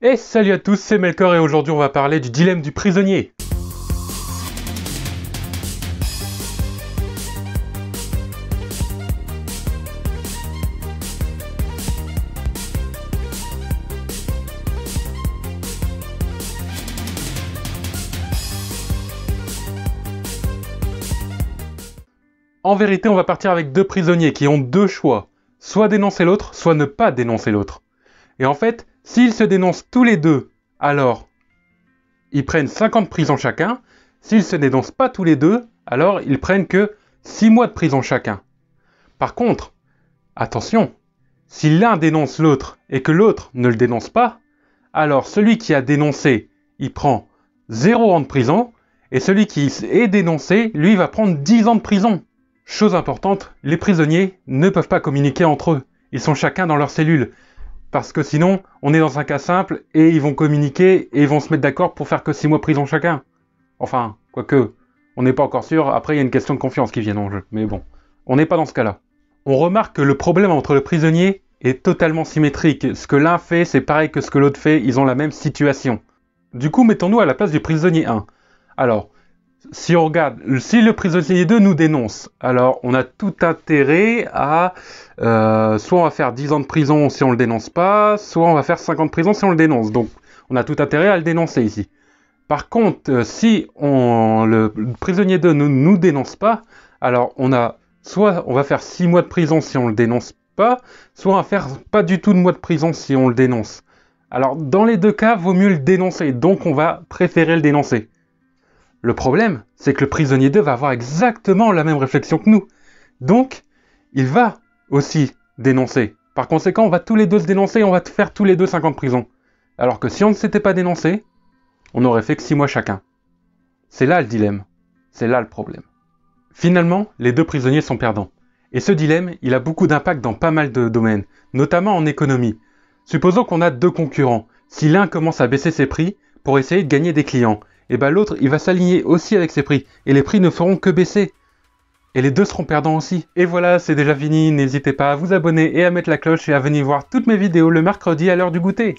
Et salut à tous, c'est Melkor et aujourd'hui on va parler du dilemme du prisonnier. En vérité, on va partir avec deux prisonniers qui ont deux choix. Soit dénoncer l'autre, soit ne pas dénoncer l'autre. Et en fait, s'ils se dénoncent tous les deux, alors ils prennent 5 ans de prison chacun. S'ils se dénoncent pas tous les deux, alors ils prennent que 6 mois de prison chacun. Par contre, attention, si l'un dénonce l'autre et que l'autre ne le dénonce pas, alors celui qui a dénoncé, il prend 0 ans de prison, et celui qui est dénoncé, lui, va prendre 10 ans de prison. Chose importante, les prisonniers ne peuvent pas communiquer entre eux. Ils sont chacun dans leur cellule. Parce que sinon, on est dans un cas simple et ils vont communiquer et ils vont se mettre d'accord pour faire que 6 mois de prison chacun. Enfin, quoique, on n'est pas encore sûr. Après, il y a une question de confiance qui vient en jeu. Mais bon, on n'est pas dans ce cas-là. On remarque que le problème entre le prisonnier est totalement symétrique. Ce que l'un fait, c'est pareil que ce que l'autre fait. Ils ont la même situation. Du coup, mettons-nous à la place du prisonnier 1. Alors, si on regarde, si le prisonnier 2 nous dénonce, alors on a tout intérêt à soit on va faire 10 ans de prison si on le dénonce pas, soit on va faire 5 ans de prison si on le dénonce. Donc on a tout intérêt à le dénoncer ici. Par contre, si le prisonnier 2 ne nous dénonce pas, alors on a soit on va faire 6 mois de prison si on le dénonce pas, soit on va faire pas du tout de mois de prison si on le dénonce. Alors dans les deux cas, vaut mieux le dénoncer, donc on va préférer le dénoncer. Le problème, c'est que le prisonnier 2 va avoir exactement la même réflexion que nous. Donc, il va aussi dénoncer. Par conséquent, on va tous les deux se dénoncer et on va faire tous les deux 5 ans de prison. Alors que si on ne s'était pas dénoncé, on n'aurait fait que 6 mois chacun. C'est là le dilemme. C'est là le problème. Finalement, les deux prisonniers sont perdants. Et ce dilemme, il a beaucoup d'impact dans pas mal de domaines, notamment en économie. Supposons qu'on a deux concurrents. Si l'un commence à baisser ses prix pour essayer de gagner des clients, et bien l'autre, il va s'aligner aussi avec ses prix. Et les prix ne feront que baisser. Et les deux seront perdants aussi. Et voilà, c'est déjà fini. N'hésitez pas à vous abonner et à mettre la cloche et à venir voir toutes mes vidéos le mercredi à l'heure du goûter.